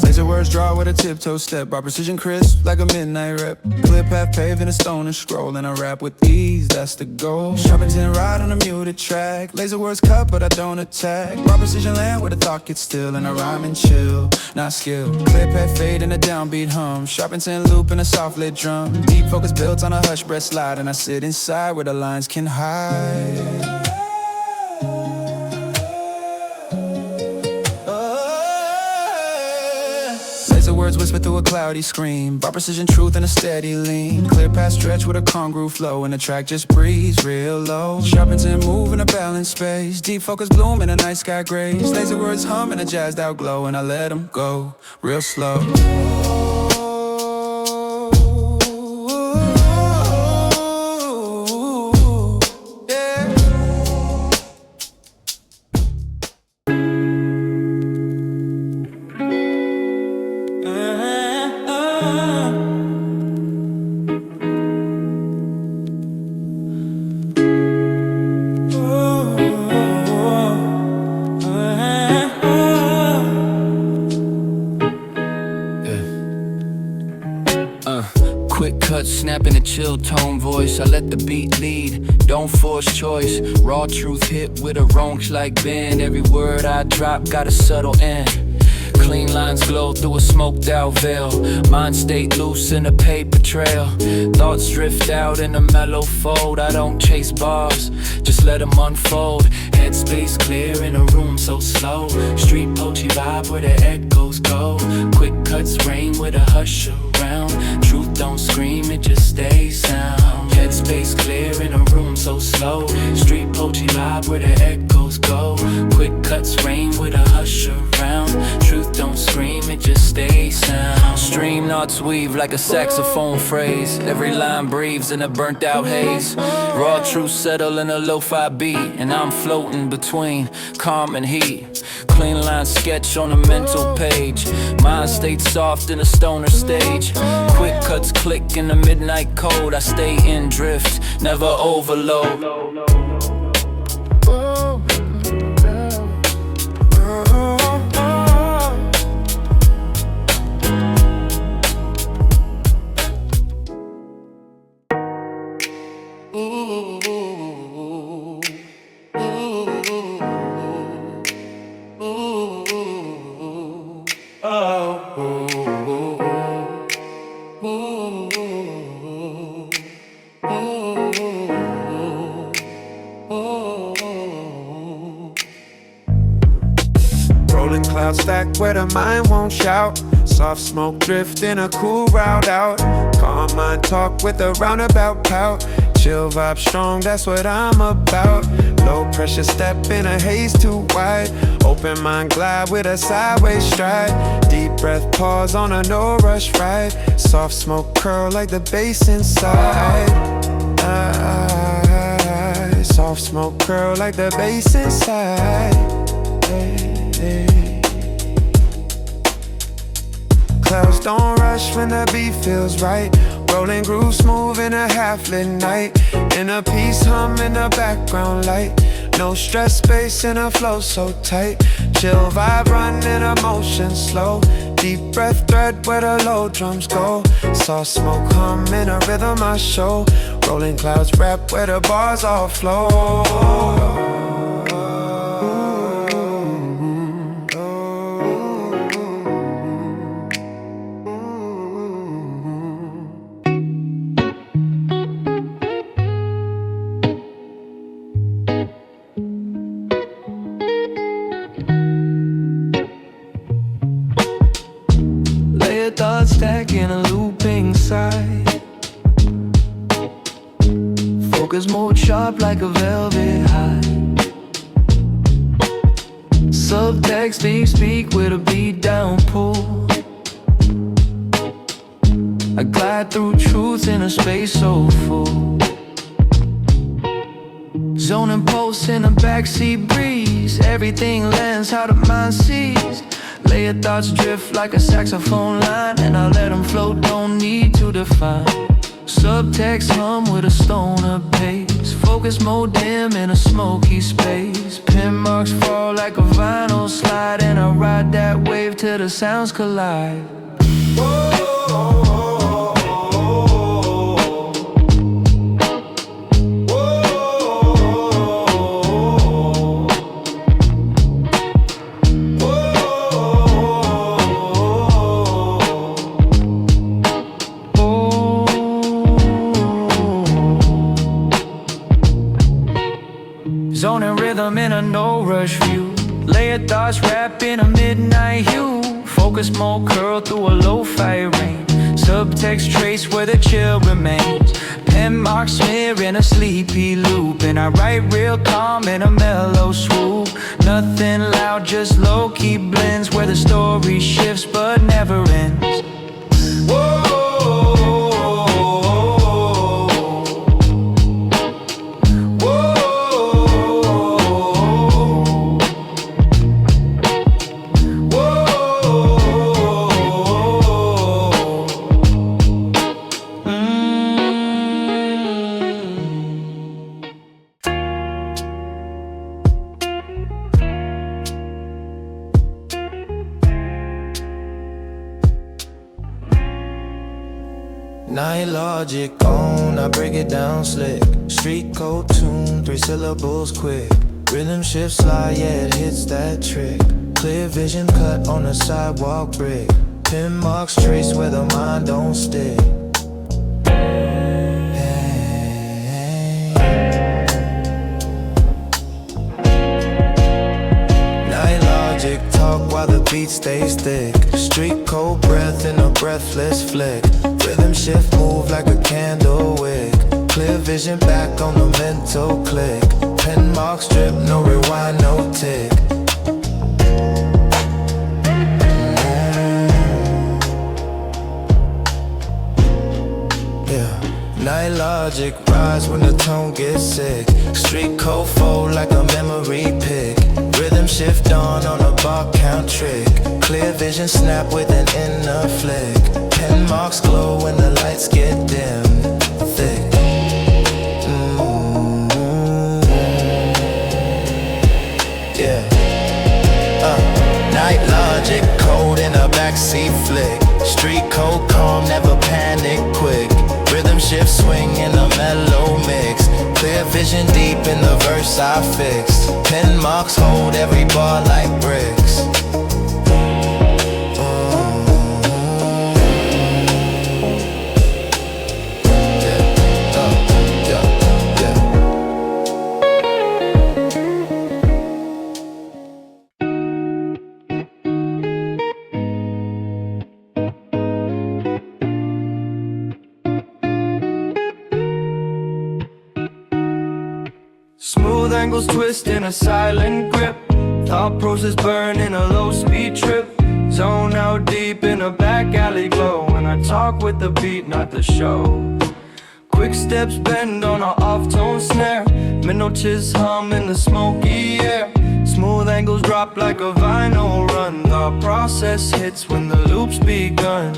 Laser words draw with a tiptoe step. Our precision crisp like a midnight rep. Clear path paved in a stone and scroll. And I rap with ease, that's the goal. Sharpenton ride on a muted track. Laser words cut but I don't attack. Raw precision land where the thought gets still. And I rhyme and chill, not skill. Clear path fade in a downbeat hum. Sharpenton loop in a soft lit drum. Deep focus built on a hush breath slide. And I sit inside where the lines can hide. Words whisper through a cloudy scream. Bar precision truth and a steady lean. Clear path stretch with a congruent flow. And the track just breathes real low. Sharpens and move in a balanced space. Deep focus bloom in a night sky grace. Laser words hum in a jazzed out glow. And I let them go real slow. Quick cuts, snapping a chill tone voice. I let the beat lead, don't force choice. Raw truth hit with a ronch like bend. Every word I drop got a subtle end. Clean lines glow through a smoked out veil. Mind state loose in a paper trail. Thoughts drift out in a mellow fold. I don't chase bars, just let them unfold. Headspace clear in a room so slow. Street poetry vibe where the echoes go. Quick cuts rain with a hush around. Truth don't scream, it just stays sound. Headspace clear in a room so slow. Street poetry vibe where the echoes go. Quick cuts rain with a hush around. Truth don't scream, it just stays sound. Stream knots weave like a saxophone phrase. Every line breathes in a burnt out haze. Raw truth settle in a lo-fi beat. And I'm floating between calm and heat. Clean line sketch on a mental page. Mind state soft in a stoner stage. Quick cuts click in the midnight cold. I stay in drift, never overload. Rolling clouds stack where the mind won't shout. Soft smoke drift in a cool route out. Calm mind talk with a roundabout pout. Chill vibe strong, that's what I'm about. Low pressure step in a haze too wide. Open mind glide with a sideways stride. Deep breath pause on a no rush ride. Soft smoke curl like the bass inside. Soft smoke curl like the bass inside. Clouds don't rush when the beat feels right. Rolling groove smooth in a half-lit night. Inner peace hum in the background light. No stress space in a flow so tight. Chill vibe running emotion slow. Deep breath thread where the low drums go. Soft smoke hum in a rhythm I show. Rolling clouds rap where the bars all flow. Thoughts stack in a looping side. Focus mode sharp like a velvet high. Subtext deep speak with a beat down pull. I glide through truth in a space so full. Zoning pulse in a backseat breeze. Everything lands how the mind sees. Layer thoughts drift like a saxophone line. And I let them float, don't need to define. Subtext hum with a stoner pace. Focus mode dim in a smoky space. Pin marks fall like a vinyl piano slide, and I ride that wave till the sounds collide. Zoning rhythm in a no-rush view, layered thoughts wrapped in a midnight hue. Focus mode curl through a lo-fi rain, subtext trace where the chill remains. Pen marks smear in a sleepy loop, and I write real calm in a mellow swoop. Nothing loud, just low-key blends where the story shifts but never ends. Whoa. Night logic on, I break it down slick. Street code tune, 3 syllables quick. Rhythm shift slide, yeah, it hits that trick. Clear vision cut on the sidewalk brick. Pin marks trace where the mind don't stick. Night logic talk while the beat stays thick. Street code breath in a breathless flick. Rhythm shift move like a candle wick. Clear vision back on the mental click. Pen marks drip, no rewind, no tick. Yeah. Night logic rise when the tone gets sick. Street code fold like a memory pick. Rhythm shift on a bar count trick. Clear vision snap with an inner flick. Pen marks glow when the lights get dim, thick. Yeah. Night logic code in a backseat flick. Street code calm, never panic quick. Rhythm shift swing in a mellow mix. Clear vision deep in the verse I fixed. Pen marks hold every bar like bricks. Smooth angles twist in a silent grip. Thought process burn in a low-speed trip. Zone out deep in a back alley glow. When I talk with the beat, not the show. Quick steps bend on an off-tone snare. Mental chiz hum in the smoky air. Smooth angles drop like a vinyl run. Thought process hits when the loop's begun.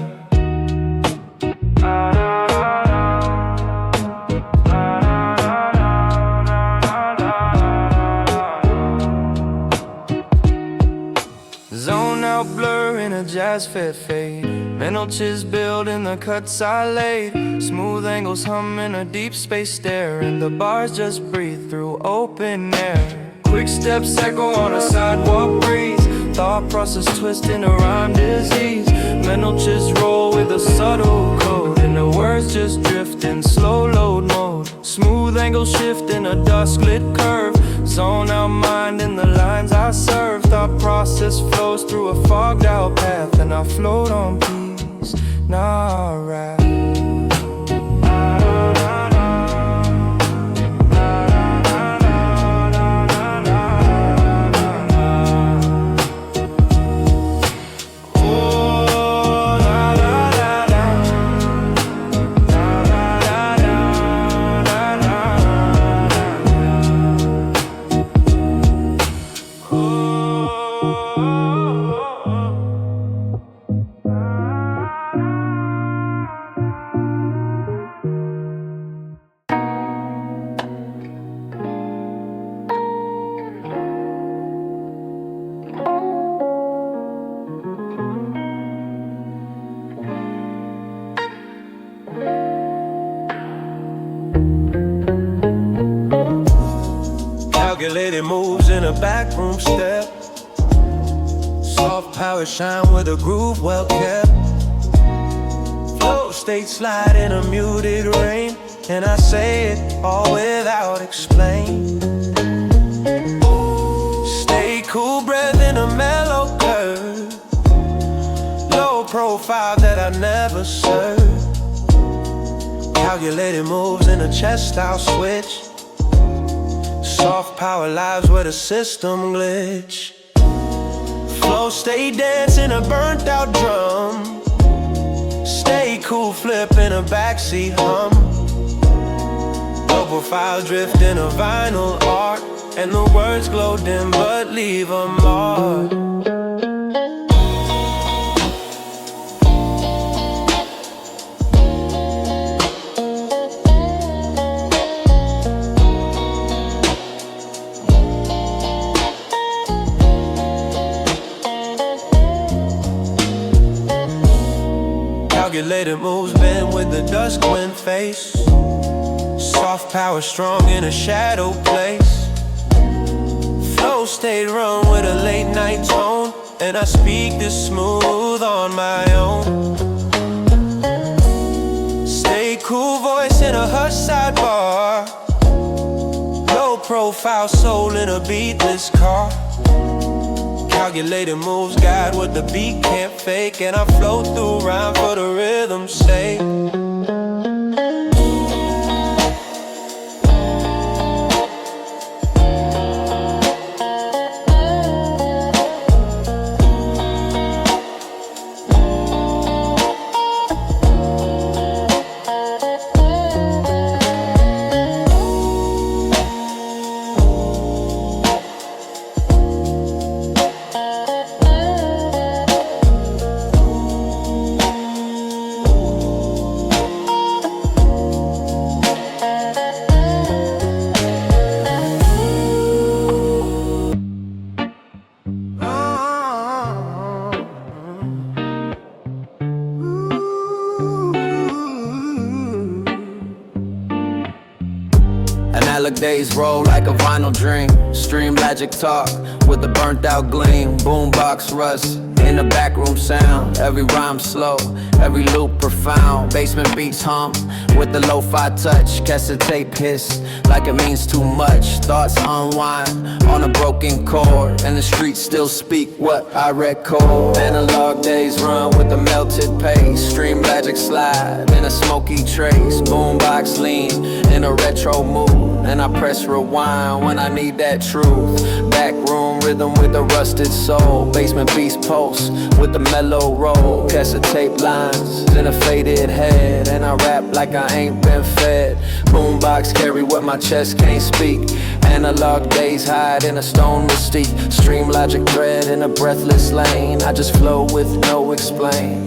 Zone out blur in a jazz fed fade. Mental chiz build in the cuts I laid. Smooth angles hum in a deep space stare. And the bars just breathe through open air. Quick steps echo on a sidewalk breeze. Thought process twist in a rhyme disease. Mental chiz roll with a subtle code. And the words just drift in slow load mode. Smooth angle shift in a dusk lit curve. Zone out mind in the lines I serve. Thought process flows through a fogged out path. And I float on peace, now I rap. moves in a backroom step. Soft power shine with a groove well kept. Flow state slide in a muted rain, and I say it all without explain. Stay cool, breath in a mellow curve. Low profile that I never serve. Calculated moves in a chest style switch. Soft power lives where the system glitch. Flow stay dance in a burnt out drum. Stay cool flip in a backseat hum. Low profile drift in a vinyl art, and the words glow dim but leave a mark. Calculated moves bend with the dusk wind face. Soft power strong in a shadow place. Flow stayed run with a late night tone, and I speak this smooth on my own. Stay cool voice in a hush sidebar. Low profile soul in a beatless car. Calculated moves guide what the beat can't fake, and I flow through rhyme for the rhythm's sake. Days roll like a vinyl dream. Stream magic talk with a burnt out gleam. Boombox rust in the backroom sound. Every rhyme slow, every loop profound. Basement beats hum with the lo-fi touch. Cassette tape hiss like it means too much. Thoughts unwind on a broken chord, and the streets still speak what I record. Analog days run with a melted pace. Stream magic slide in a smoky trace. Boombox lean in a retro mood, and I press rewind when I need that truth. Backroom rhythm with a rusted soul. Basement beast pulse with the mellow roll. Cassette tape lines in a faded head, and I rap like I ain't been fed. Boombox carry what my chest can't speak. Analog days hide in a stone mystique. Stream logic thread in a breathless lane. I just flow with no explain.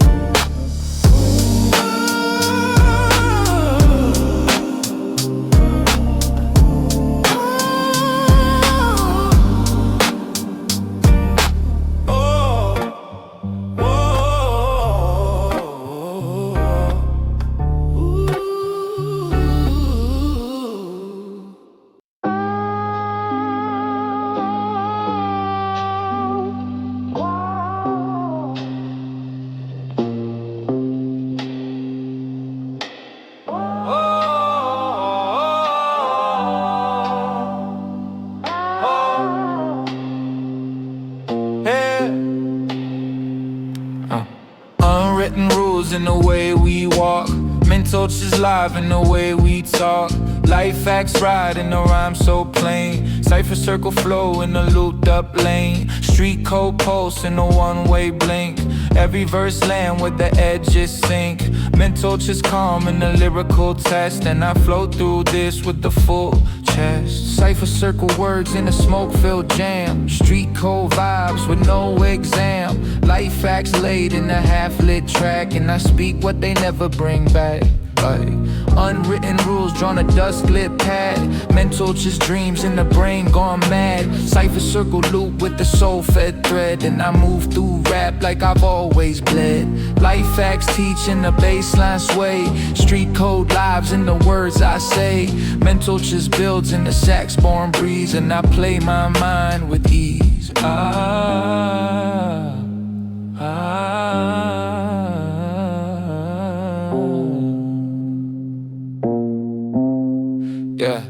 Unwritten rules in the way we walk. Mental just live in the way we talk. Life facts ride in the rhyme so plain. Cypher circle flow in the looped up lane. Street code pulse in a one-way blink. Every verse land with the edges sink. Mental just calm in the lyrical test, and I flow through this with the full chest. Cypher circle words in a smoke-filled jam. Street code vibes with no exam. Life facts laid in a half-lit track, and I speak what they never bring back. like unwritten rules drawn a dust-lit pad. Mental just dreams in the brain gone mad. Cypher circle loop with the soul-fed thread, and I move through rap like I've always bled. Life facts teaching the baseline sway. Street code lives in the words I say. Mental just builds in the sax-born breeze, and I play my mind with ease. Yeah.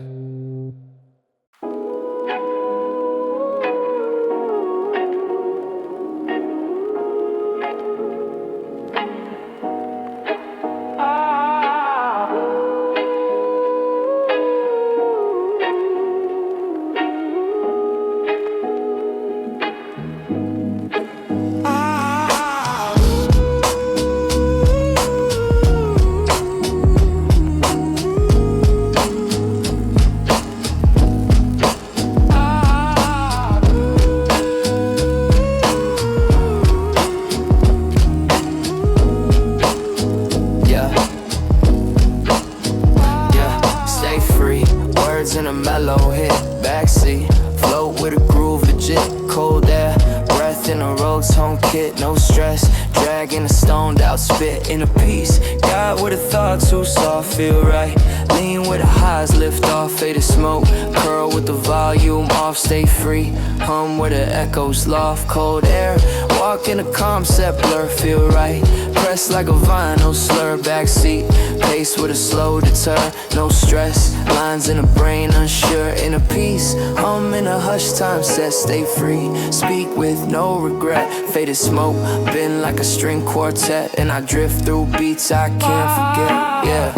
In a mellow hit, backseat, float with a groove, legit, cold air, breath in a rose home kit, no stress, dragging a stoned out spit in a piece, God with the thoughts who saw feel right, lean with the highs, lift off, faded smoke, curl with the volume off, stay free, hum where the echoes loft, cold air, walk in a calm set, blur, feel right, press like a vinyl slur, backseat, pace with a slow deter, no stress, lines in the brain unsure, in a piece, hum in a hush time set, stay free, speak with no regret, faded smoke, been like a string quartet, and I drift through beats I can't forget, yeah.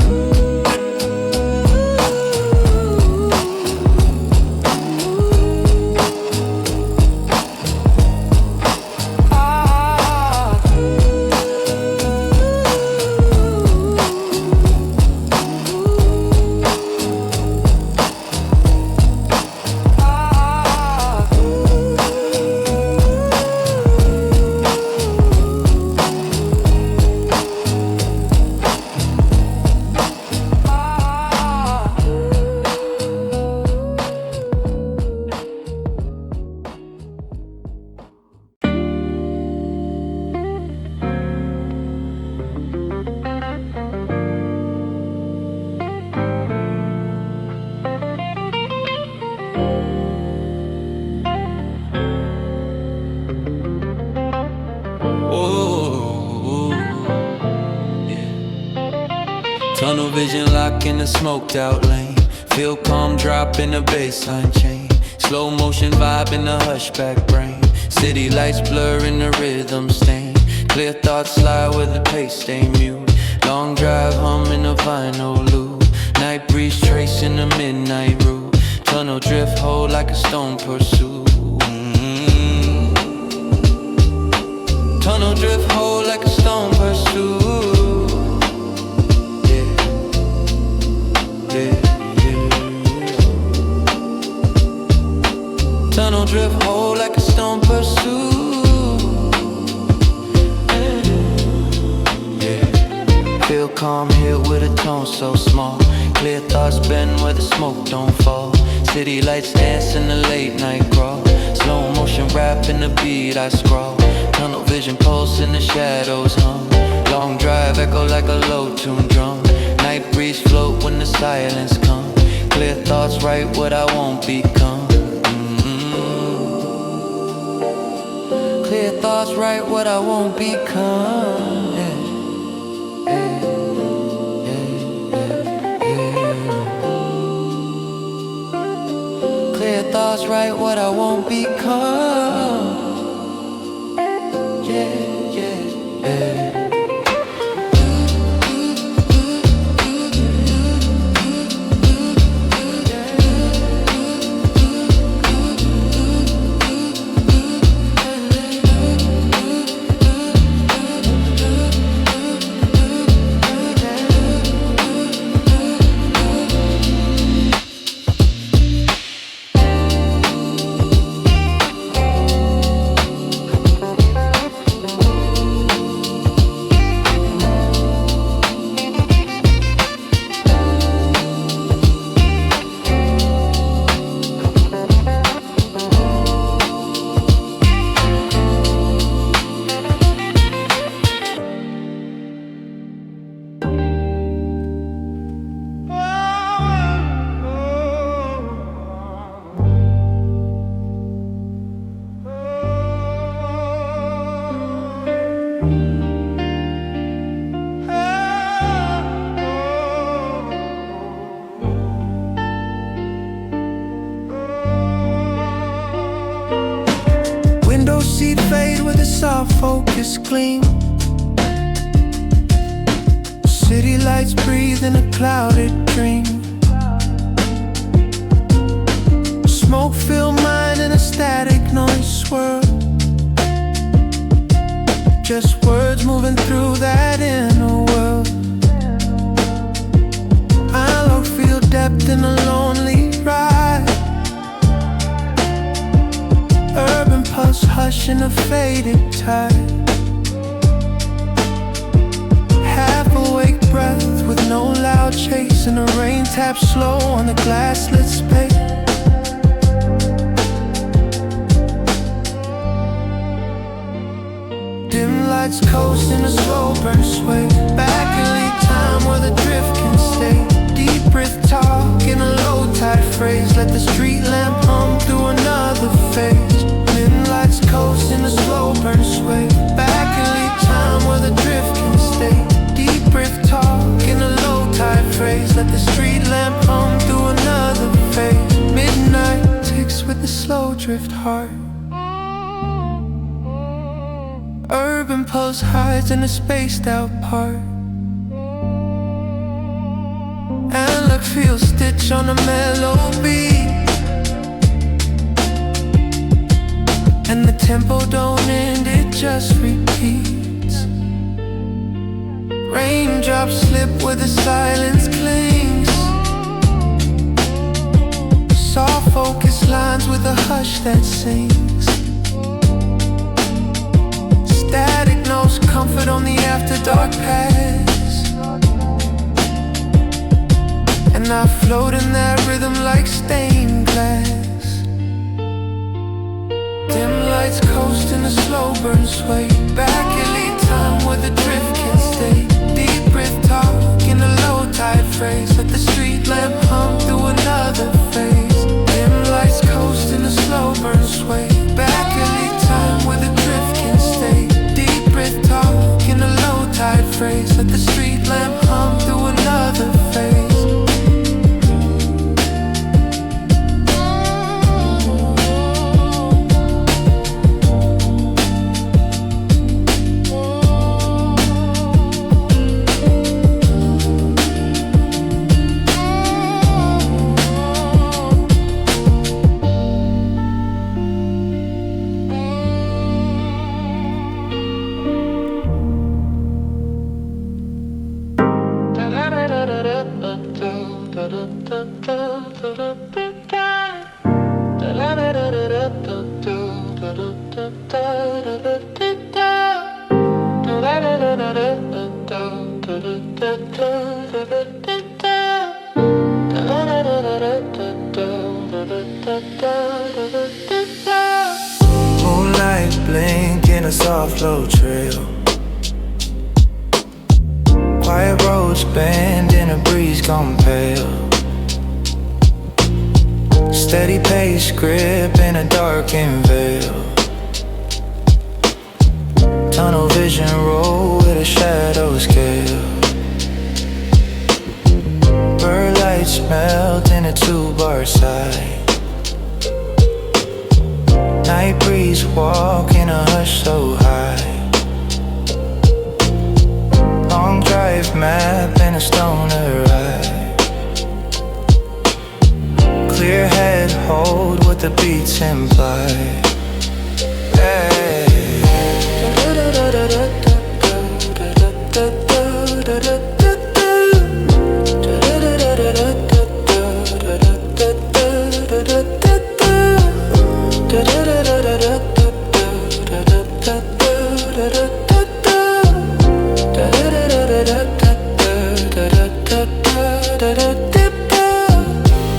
Tunnel vision lock in the smoked out lane. Feel calm drop in the baseline chain. Slow motion vibe in the hushback brain. City lights blur in the rhythm stain. Clear thoughts slide with the pace stay mute. Long drive hum in the vinyl loop. Night breeze tracing the midnight route. Tunnel drift hold like a stone pursuit. Tunnel drift hold like a stone pursuit. Tunnel drift hold like a stone pursuit. Feel calm here with a tone so small. Clear thoughts bend where the smoke don't fall. City lights dance in the late night crawl. Slow motion rap in the beat I scrawl. Tunnel vision pulse in the shadows hum. Long drive echo like a low tune drum. Night breeze float when the silence comes. Clear thoughts write what I won't become. Clear thoughts write what I won't become. Clear thoughts write what I won't become. seat fade with a soft focus gleam. City lights breathe in a clouded dream. Smoke fill mind in a static noise swirl. Just words moving through that inner world. I don't feel depth in a lonely ride. Urban pulse hush in a faded tide. Half awake breath with no loud chase, and the rain taps slow on the glass-lit space. Dim lights coast in a slow burn sway. Back and lead time where the drift can stay. Deep breath talk in a low tide phrase. Let the street lamp hum through another phase. Dim lights coast in a slow burn sway. Back and lead time where the drift can stay. Deep breath talk in a low tide phrase. Let the street lamp hum through another phase. Midnight ticks with the slow drift heart. Urban pulse hides in a spaced out part. And look, feel stitch on a mellow beat. And the tempo don't end, it just repeats. Raindrops slip where the silence clings. Soft focus lines with a hush that sings. Static knows comfort on the after dark pass. And I float in that rhythm like stained glass. Dim lights coast in a slow burn sway. Back and lead time where the drift can stay. Deep breath talk in a low tide phrase. Let the street lamp hum through another phase. Dim lights coast in a slow burn sway. Back and lead time where the drift can stay. Deep breath talk in a low tide phrase. Let the street lamp hum through another phase. Moonlight blink in a soft low trail. Quiet roads bend in a breeze gone pale. Steady pace grip in a darkened veil. Tunnel vision roll with a shadow scale. Bird lights melt in a 2-bar side. Night breeze walk in a hush so high. Long drive map in a stoner eye. Clear head hold what the beats imply. Hey.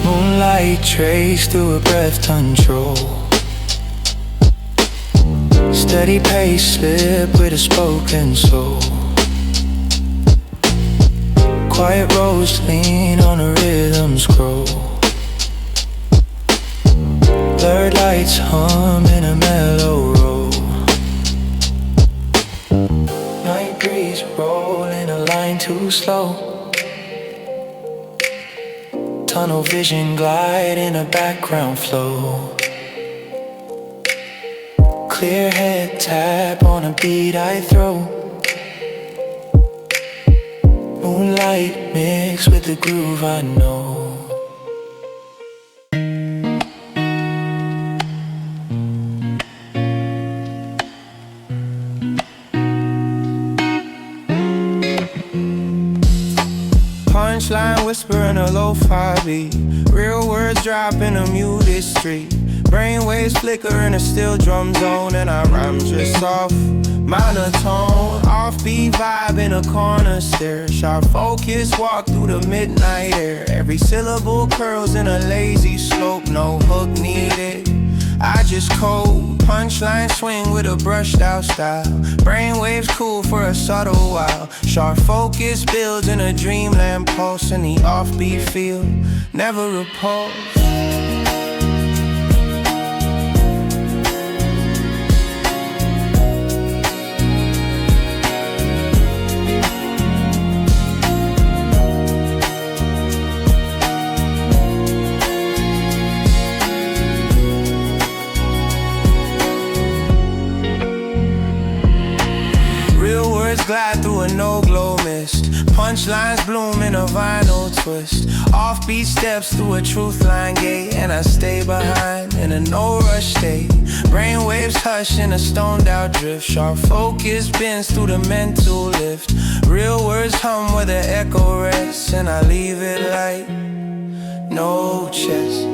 Moonlight trace through a breath control. Steady pace slip with a spoken soul. Quiet roads lean on a rhythm scroll. Blurred lights hum in a mellow roll. Night breeze roll in a line too slow. Tunnel vision glide in a background flow. clear head tap on a beat I throw. Moonlight mixed with the groove I know. Punchline whisper in a lo-fi beat. Real words drop in a muted street. Brainwaves flicker in a still drum zone, and I rhyme just off monotone. Offbeat vibe in a corner stare. Sharp focus walk through the midnight air. Every syllable curls in a lazy slope. No hook needed, I just code. Punchline swing with a brushed out style. Brainwaves cool for a subtle while. Sharp focus builds in a dreamland pulse. In the offbeat field, never repulse. Glide through a no-glow mist. Punchlines bloom in a vinyl twist. Offbeat steps through a truth line gate, and I stay behind in a no-rush state. Brainwaves hush in a stoned-out drift. Sharp focus bends through the mental lift. Real words hum where the echo rests, and I leave it light, no chest.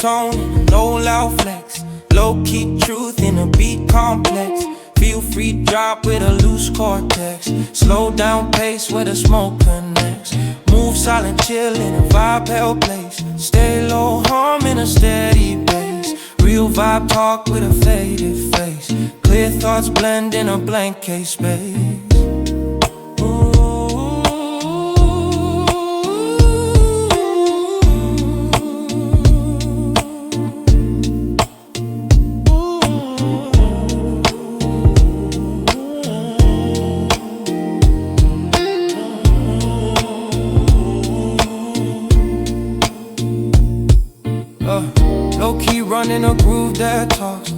Tone, no loud flex. Low-key truth in a beat complex. Feel free drop with a loose cortex. Slow down pace where the smoke connects. Move silent chill in a vibe held place. Stay low hum in a steady bass. Real vibe talk with a faded face. Clear thoughts blend in a blank case space. Low-key running a groove that talks.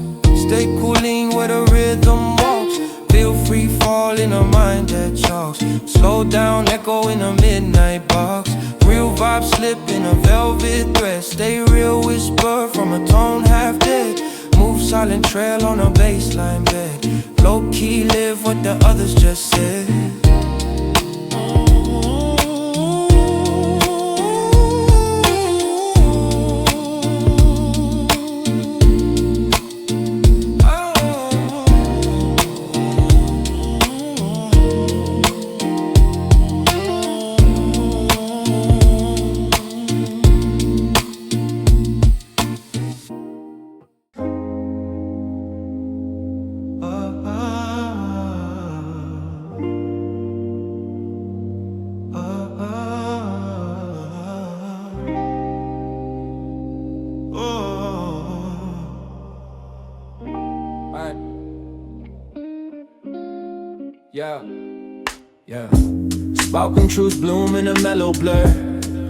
Stay cooling where the rhythm walks. Feel free fall in a mind that chalks. Slow down, echo in a midnight box. Real vibe slip in a velvet thread. Stay real, whisper from a tone half dead. Move silent trail on a baseline bed. Low-key live what the others just said. Yeah. Spoken truths bloom in a mellow blur.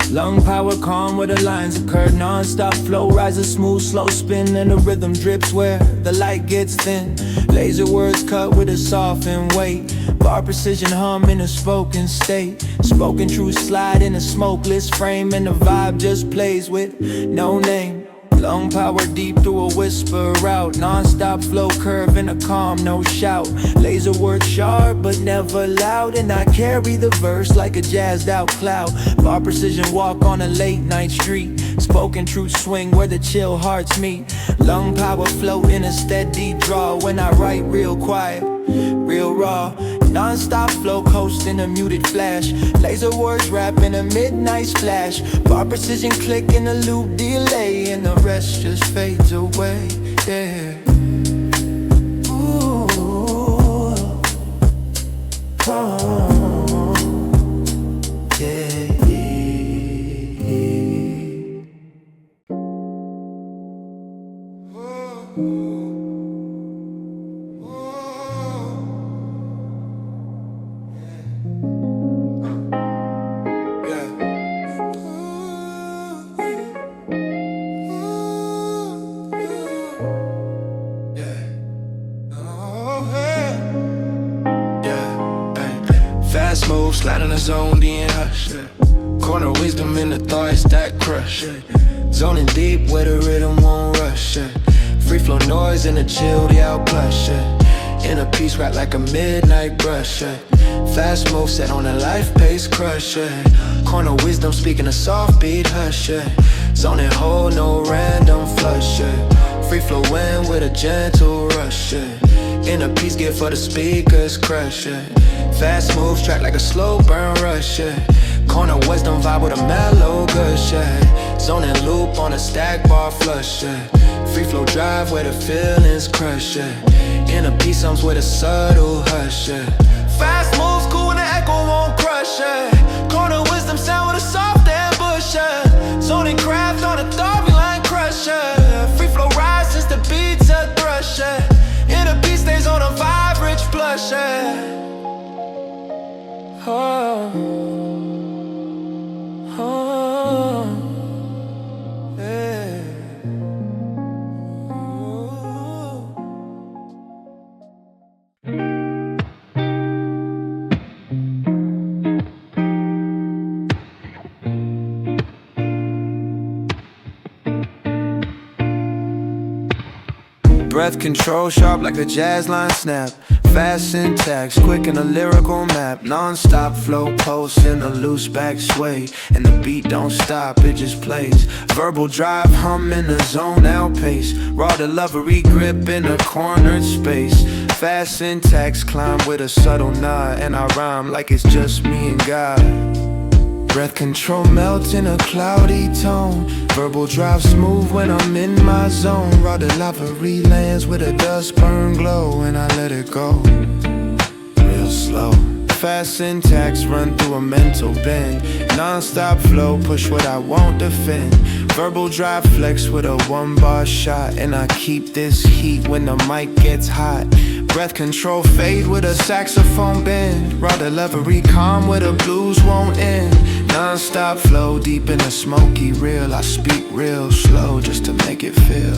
Lung power calm where the lines occur. Non-stop flow rises smooth, slow spin, and the rhythm drips where the light gets thin. Laser words cut with a softened weight. Bar precision hum in a spoken state. Spoken truths slide in a smokeless frame, and the vibe just plays with no name. Lung power deep through a whisper route. Non-stop flow curve in a calm, no shout. Laser word sharp but never loud, and I carry the verse like a jazzed out cloud. Bar precision walk on a late night street. Spoken truth swing where the chill hearts meet. Lung power float in a steady draw. When I write real quiet, real raw. Non-stop flow coast in a muted flash. Laser words rap in a midnight splash. Bar precision click in a loop delay, and the rest just fades away, yeah. Ooh, oh, yeah, Fast move, slide in the zone, then hush. Corner wisdom in the thoughts that crush. Zoning deep where the rhythm won't rush. Free flow noise in the chilled out plush. Inner peace rap like a midnight brush. Fast move set on a life pace crush. Corner wisdom speaking a soft beat hush. Zoning whole, no random flush. Free flow win with a gentle rush. Inner peace give for the speakers crush. Fast moves track like a slow burn rush. Corner wisdom vibe with a mellow gush. Zoning loop on a stack bar flush. Free flow drive where the feelings crush. Inner peace comes with a subtle hush. Fast moves cool when the echo won't crush. Corner wisdom sound with a soft ambush. Zoning craft on a thought line crusher. Free flow rise since the beats a thrush. Inner peace stays on a vibe rich plush. Oh, oh, yeah. Breath control sharp like a jazz line snap. Fast syntax, quick in a lyrical map. Non-stop flow pulse in a loose back sway. And the beat don't stop, it just plays. Verbal drive, hum in the zone outpace. Raw delivery grip in a cornered space. Fast syntax climb with a subtle nod. And I rhyme like it's just me and God. Breath control melt in a cloudy tone. Verbal drive smooth when I'm in my zone. Raw delivery lands with a dust burn glow. And I let it go real slow. Fast syntax run through a mental bend. Non-stop flow push what I won't defend. Verbal drive flex with a one bar shot. And I keep this heat when the mic gets hot. Breath control fade with a saxophone bend. Raw delivery calm where the blues won't end. Non-stop flow deep in the smoky reel. I speak real slow just to make it feel.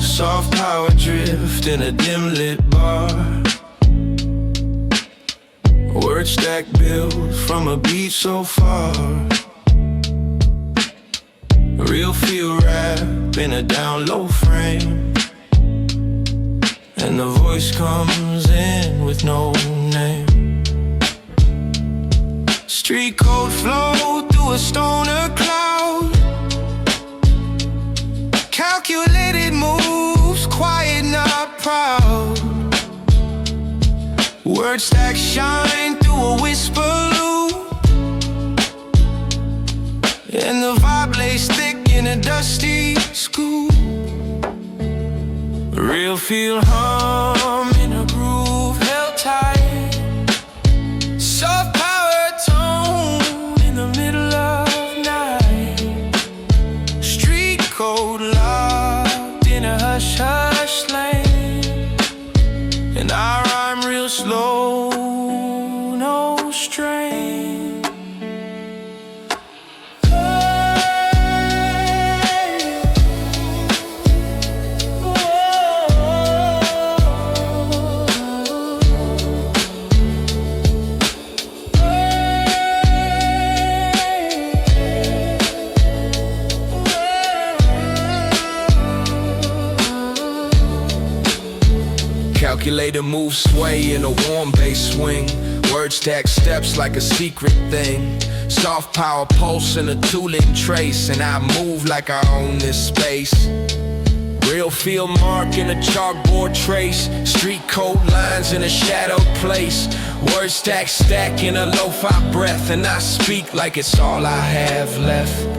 Soft power drift in a dim lit bar. Word stack built from a beat so far. Real feel rap in a down low frame. And the voice comes in with no name. Street code flow through a stoner cloud. Calculated moves, quiet, not proud. Word stack shine through a whisper loop. And the vibe lays thick in a dusty scoop. Real feel hum in a groove held tight. Soft power tone in the middle of night. Street code locked in a hush hush lane. And I rhyme real slow, no strain. Calculated move sway in a warm bass swing. Words stack steps like a secret thing. Soft power pulse in a two-link trace, and I move like I own this space. Real field mark in a chalkboard trace. Street code lines in a shadowed place. Words stack in a lo-fi breath, and I speak like it's all I have left.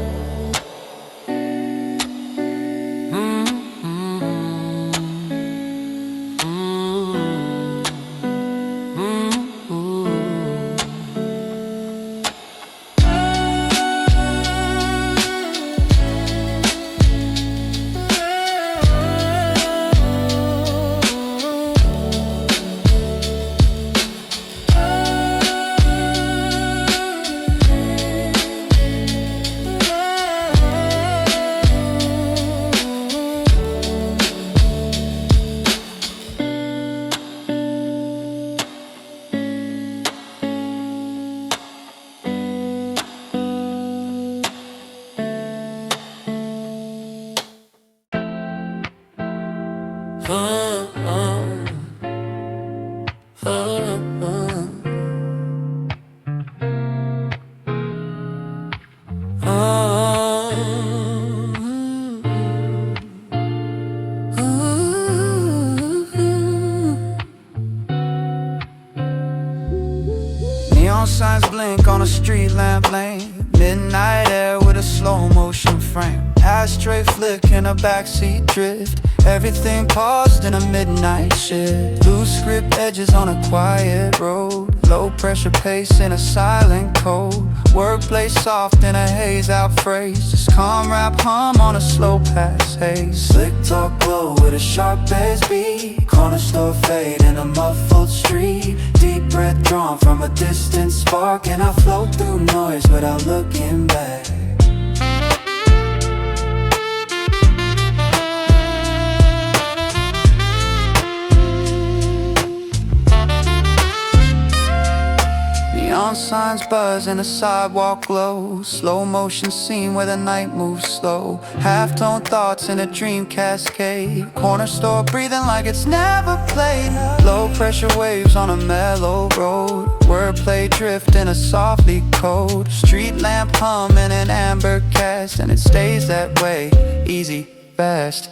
Neon signs blink on a street lamp lane. Midnight air with a slow motion frame. Ashtray flick in a backseat drift. Everything paused in a midnight shift. Loose script edges on a quiet road. Low pressure pace in a silent code. Workplace soft in a haze out phrase. Just calm rap hum on a slow pass haze. Slick talk glow with a sharp bass beat. Corner store fade in a muffled street. Deep breath drawn from a distant spark, and I float through noise without looking back. Neon signs buzz and the sidewalk glows. Slow motion scene where the night moves slow. Half-tone thoughts in a dream cascade. Corner store breathing like it's never played. Low pressure waves on a mellow road. Wordplay drift in a softly cold. Street lamp hum in an amber cast, and it stays that way, easy, fast.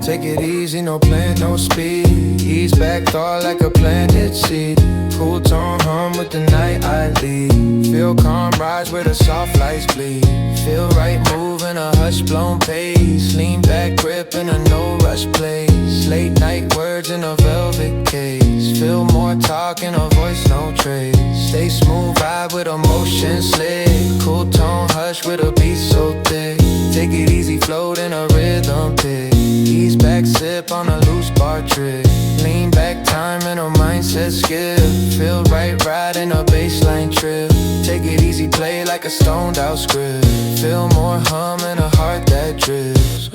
Take it easy, no plan, no speed. Ease back, thought like a planted seed. Cool tone hum with the night I lead. Feel calm, rise where the soft lights bleed. Feel right, move in a hush blown pace. Lean back, grip in a no rush place. Late night words in a velvet case. Feel more talk in a voice, no trace. Stay smooth, vibe with emotion slick. Cool tone, hush with a beat so thick. Take it easy, float in a rhythm pick. Ease back, sip on a loose bar trick. Lean back, time in a mindset skip. Feel right, ride in a baseline trip. Take it easy, play like a stoned out script. Feel more hum in a heart that drifts.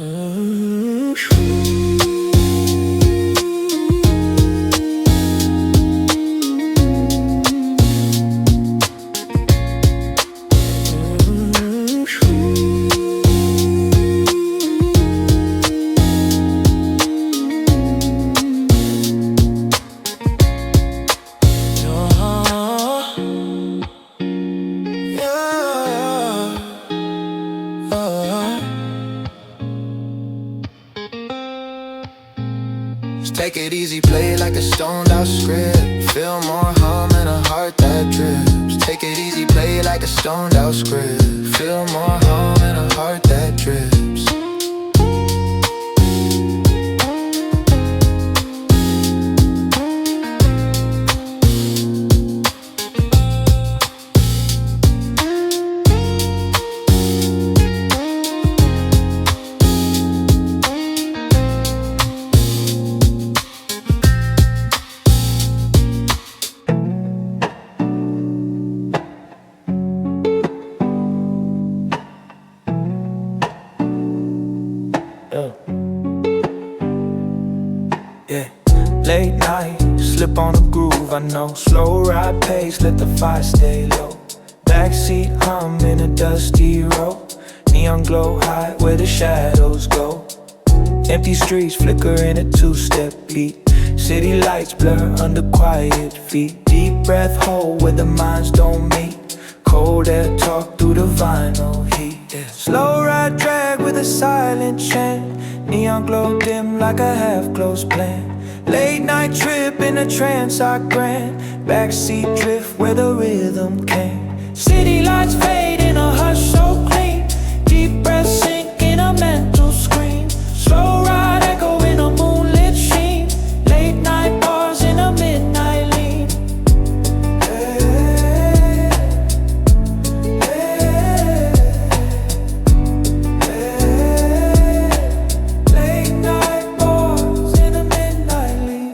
Take it easy, play like a stoned out script. Feel more hum in a heart that drips. Take it easy, play like a stoned out script. Feel more hum in a heart that drips. Sip on the groove, I know. Slow ride pace, let the fire stay low. Backseat hum in a dusty road. Neon glow high where the shadows go. Empty streets flicker in a two-step beat. City lights blur under quiet feet. Deep breath hold where the minds don't meet. Cold air talk through the vinyl heat, yeah. Slow ride drag with a silent chant. Neon glow dim like a half-closed plan. Late night trip in a trance I grant. Backseat drift where the rhythm came. City lights fade in a hush so clean. Deep breath sink in a mental scream. Slow ride echo in a moonlit sheen. Late night bars in a midnight lean. Hey, hey, hey. Late night bars in a midnight lean.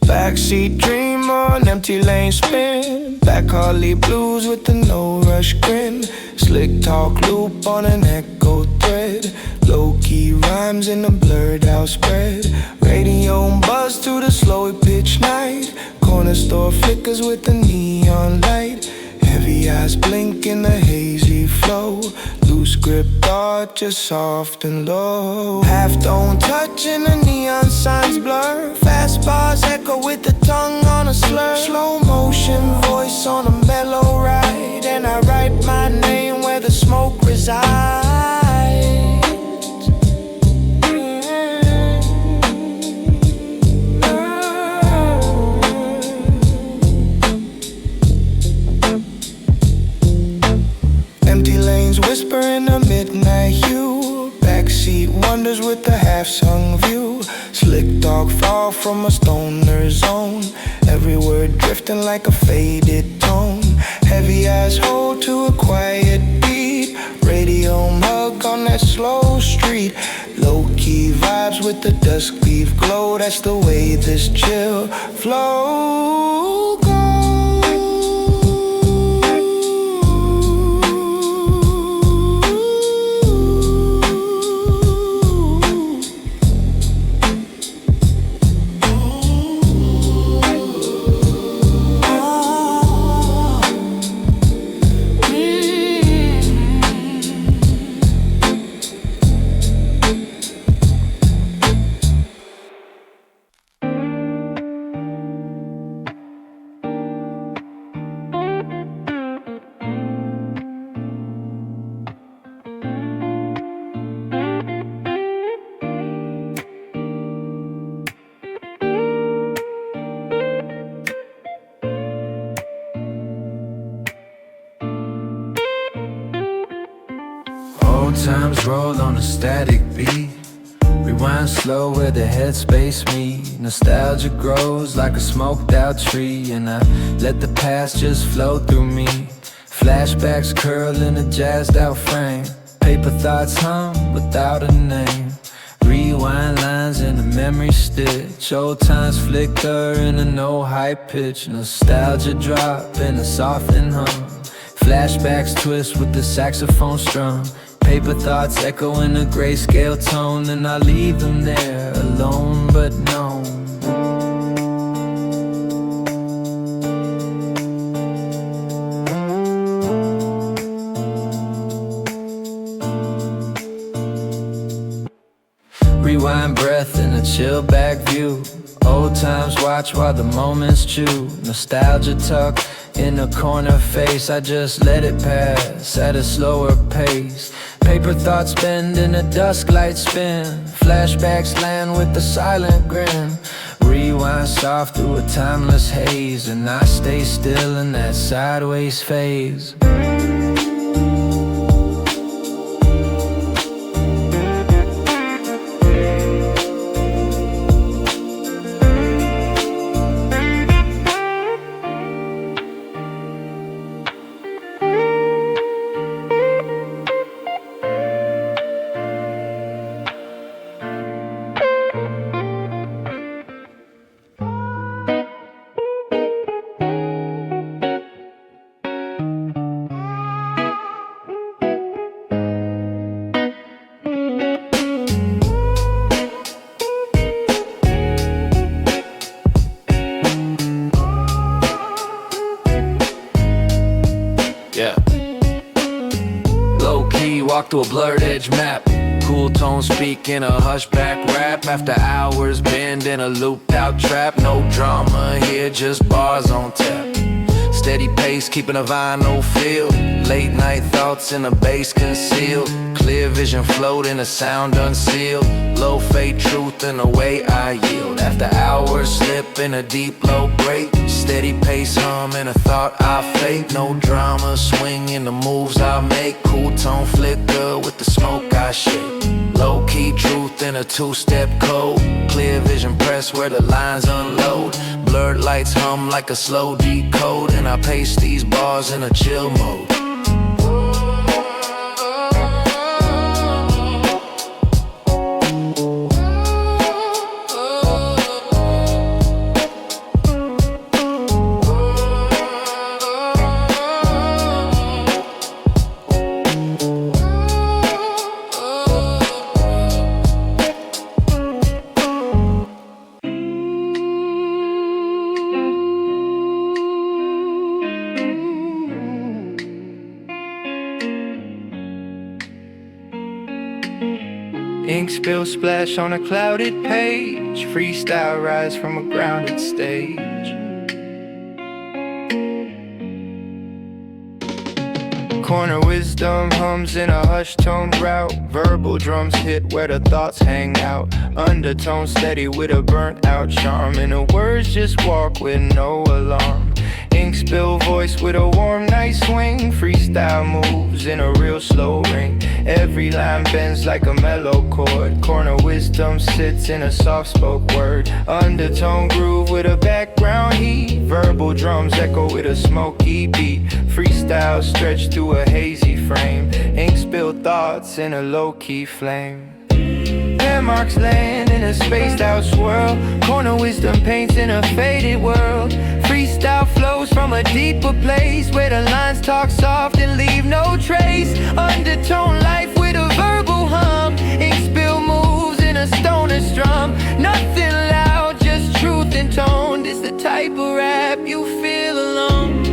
Backseat dream on empty lane spin. Back Harley blues with the no rush grin. Slick talk loop on an echo thread. Low key rhymes in a blurred out spread. Radio buzz through the slow pitch night. Corner store flickers with the neon light. Heavy eyes blink in the hazy flow. Loose grip thought just soft and low. Half don't touch in the neon signs blur. Fast bars echo with the tongue on a slur. Slow motion voice on a mellow ride. And I write my name where the smoke resides. Empty lanes whisper in the midnight hue. Backseat wonders with the half-sung view. Slick talk fall from a stoner zone. Every word drifting like a faded tone. Heavy eyes hold to a quiet beat. Radio mug on that slow street. Low-key vibes with the dusk leaf glow. That's the way this chill flow goes. Old times roll on a static beat. Rewind slow where the headspace meet. Nostalgia grows like a smoked out tree. And I let the past just flow through me. Flashbacks curl in a jazzed out frame. Paper thoughts hum without a name. Rewind lines in a memory stitch. Old times flicker in a no high pitch. Nostalgia drop in a softened hum. Flashbacks twist with the saxophone strum. Paper thoughts echo in a grayscale tone. And I leave them there alone but known. Rewind breath in a chill back view. Old times watch while the moments chew. Nostalgia tuck in a corner face. I just let it pass at a slower pace. Paper thoughts bend in a dusk light spin. Flashbacks land with a silent grin. Rewind soft through a timeless haze. And I stay still in that sideways phase. key, walk through a blurred edge map. Cool tone speak in a hushback rap. After hours bend in a looped out trap. No drama here, just bars on tap. Steady pace, keeping a vinyl feel. Late night thoughts in a bass concealed. Clear vision float in a sound unsealed. Low fade truth in the way I yield. After hours slip in a deep low break. Steady pace hum in a thought I fake. No drama, swing in the moves I make. Cool tone flicker with the smoke I shake. Low key truth in a two-step code. Clear vision press where the lines unload. Blurred lights hum like a slow decode. And I pace these bars in a chill mode. Ink spill splash on a clouded page. Freestyle rise from a grounded stage. Corner wisdom hums in a hushed tone route. Verbal drums hit where the thoughts hang out. Undertone steady with a burnt out charm. And the words just walk with no alarm. Ink spill voice with a warm night swing. Freestyle moves in a real slow ring. Every line bends like a mellow chord. Corner wisdom sits in a soft spoke word. Undertone groove with a background heat. Verbal drums echo with a smoky beat. Freestyle stretch through a hazy frame. Ink spill thoughts in a low-key flame. Landmarks land in a spaced out swirl. Corner wisdom paints in a faded world. Freestyle flows from a deeper place where the lines talk soft and leave no trace. Undertone life with a verbal hum. Ink spill moves in a stoner strum. Nothing loud, just truth and tone. This the type of rap you feel alone.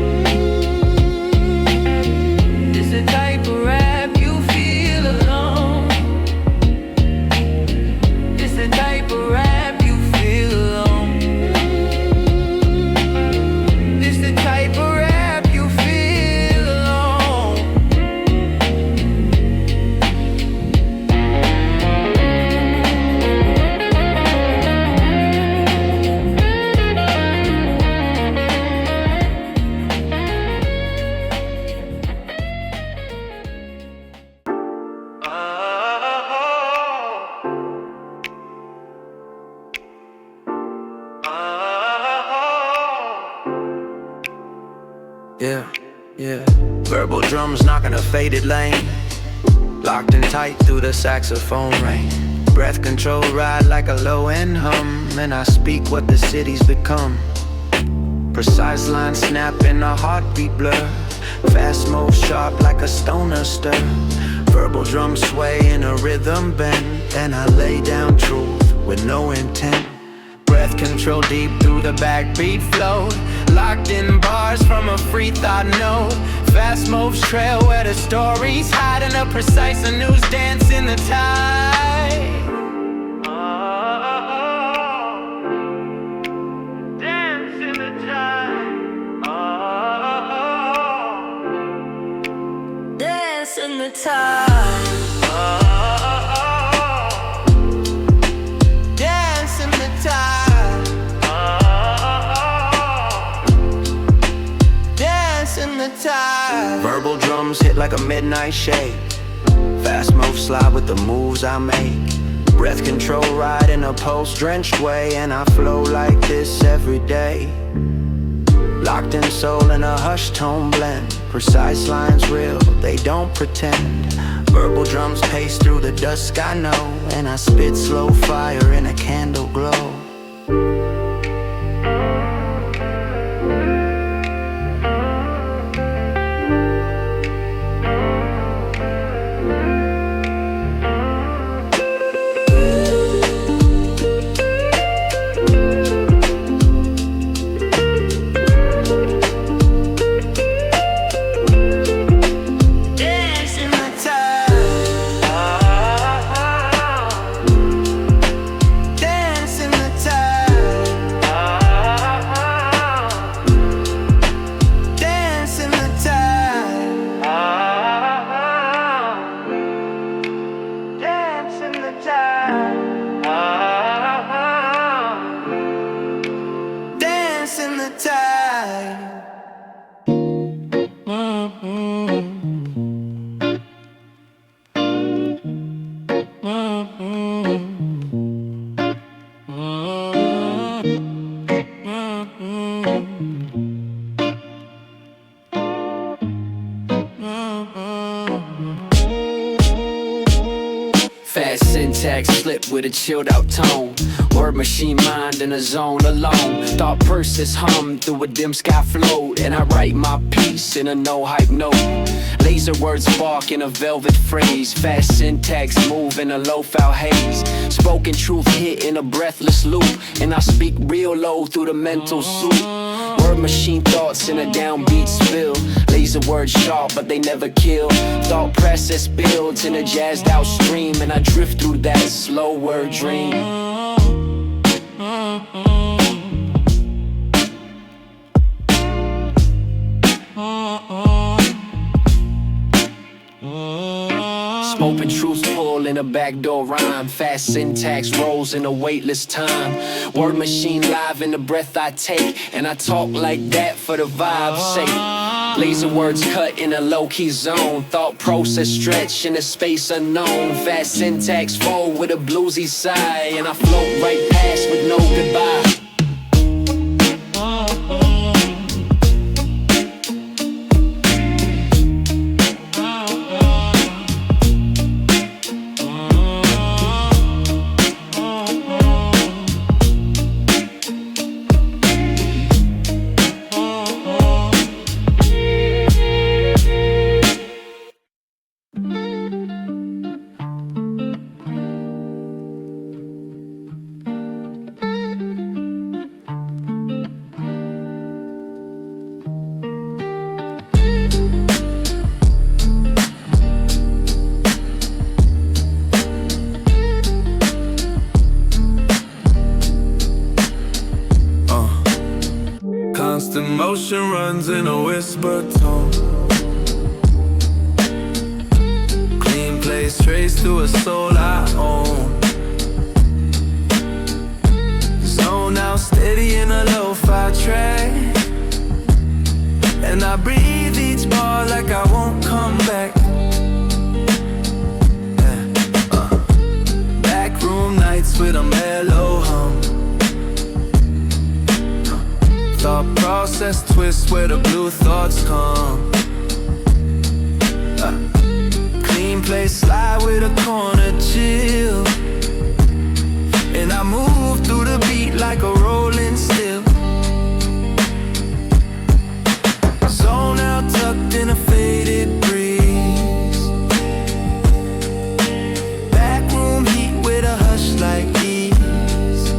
This the type of rap you feel alone. This the type of rap you feel alone. This the type of rap you feel alone. Yeah. Verbal drums knocking a faded lane. Locked in tight through the saxophone rain. Breath control ride like a low-end hum. And I speak what the city's become. Precise line snap in a heartbeat blur. Fast move sharp like a stoner stir. Verbal drums sway in a rhythm bend. And I lay down truth with no intent. Breath control deep through the backbeat flow. Locked in bars from a free thought note. Fast moves trail where the stories hide. In a precise and news dance in the tide. Dance in the tide. Dance in the tide. Dance in the tide. In the tide. Verbal drums hit like a midnight shake. Fast move slide with the moves I make. Breath control ride in a pulse-drenched way. And I flow like this every day. Locked in soul in a hushed tone blend. Precise lines real, they don't pretend. Verbal drums pace through the dusk I know. And I spit slow fire in a candle glow. Dance in the tide. Fast syntax, slip with a chilled out tone. Word machine mind in a zone alone. Thought process hum through a dim sky float. And I write my piece in a no hype note. Laser words spark in a velvet phrase. Fast syntax move in a low foul haze. Spoken truth hit in a breathless loop. And I speak real low through the mental soup. Word machine thoughts in a downbeat spill. Laser words sharp but they never kill. Thought process builds in a jazzed out stream. And I drift through that slow word dream. Spoken truths pull in a backdoor rhyme. Fast syntax rolls in a weightless time. Word machine live in the breath I take. And I talk like that for the vibe's sake. Laser words cut in a low-key zone. Thought process stretch in a space unknown. Fast syntax fold with a bluesy sigh. And I float right past with no goodbye. Constant motion runs in a whisper tone. Clean place traced through a soul I own. Zone out steady in a lo-fi track. And I breathe each bar like I won't come back. Backroom nights with a mellow hum. Thought process twist where the blue thoughts come. Clean place slide with a corner chill. And I move through the beat like a rolling still. Zone out tucked in a faded breeze. Backroom heat with a hush like ease.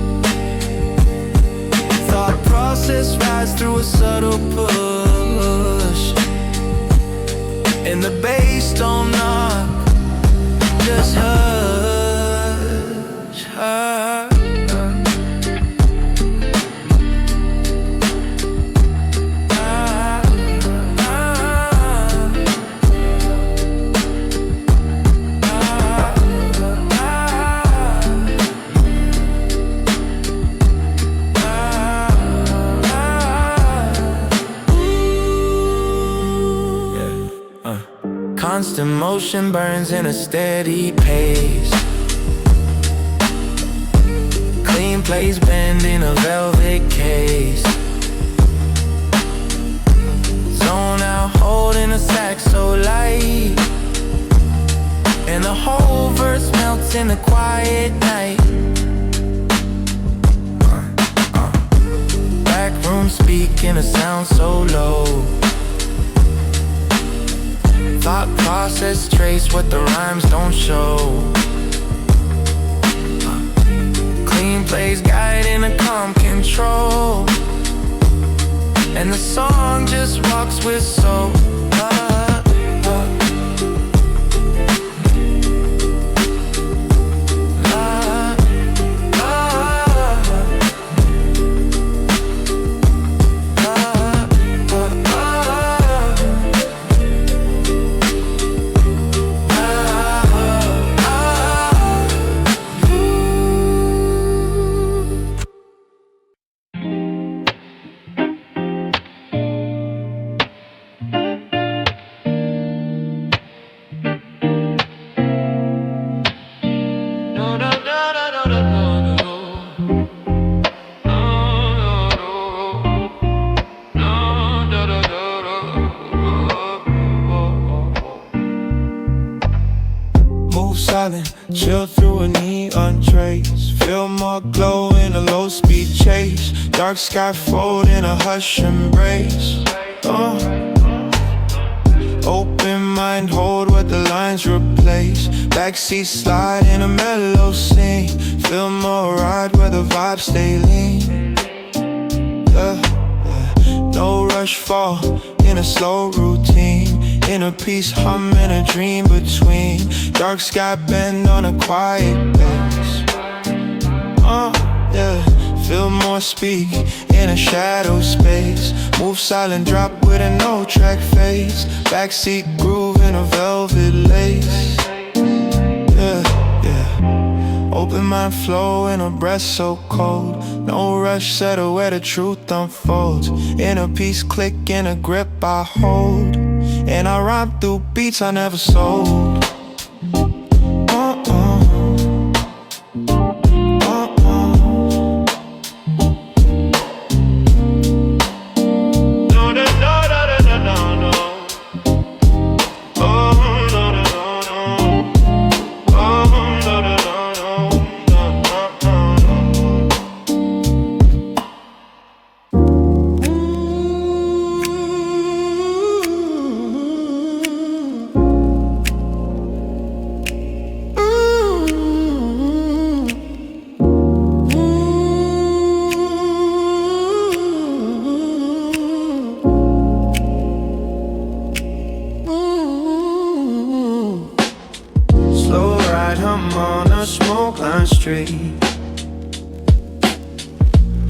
Thought process rides through a subtle push. And the bass don't knock, just hush, hush. Constant motion burns in a steady pace. Clean plays bend in a velvet case. Zone out holding a sax so light. And the whole verse melts in the quiet night. Back room speaking a sound so low. Thought process trace what the rhymes don't show. Clean plays guide in a calm control. And the song just walks with soul. silent, chill through a neon trace. Feel more glow in a low-speed chase. Dark sky fold in a hush embrace. Open mind, hold what the lines replace. Backseat slide in a mellow scene. Feel more ride where the vibes stay lean. No rush, fall in a slow routine. Inner peace, hum in a dream between. Dark sky bend on a quiet bass. Feel more speak in a shadow space. Move silent, drop with a no track face. Backseat groove in a velvet lace. Open mind flow in a breath so cold. No rush, settle where the truth unfolds. Inner peace click in a grip I hold. And I rhyme through beats I never sold.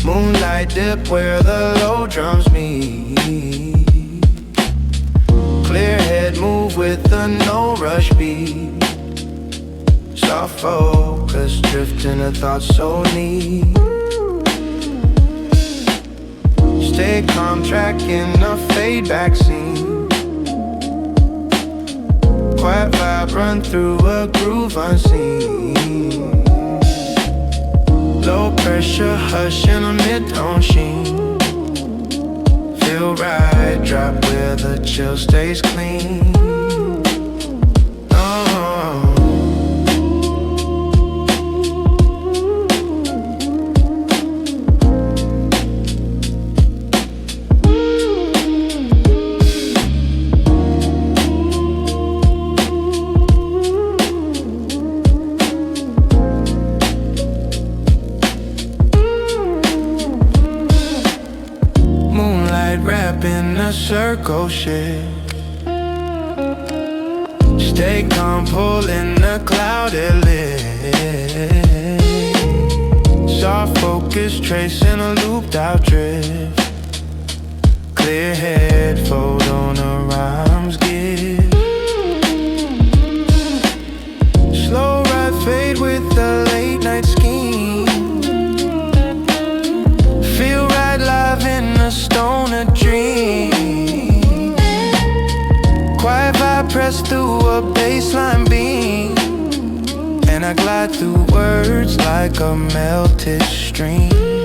Moonlight dip where the low drums meet. Clear head move with a no rush beat. Soft focus drifting a thought so neat. Stay calm tracking a fade back scene. Quiet vibe run through a groove unseen. Low pressure hush in a mid-tone sheen. Feel right, drop where the chill stays clean. In a circle shift. Stay calm, pulling the clouded lid. Soft focus, tracing a looped out drift. Clear head, fold on a rhymes give. Slow ride, fade with the late night scheme. Feel right live in a stoner dream. Quiet vibe press through a baseline beam. And I glide through words like a melted stream.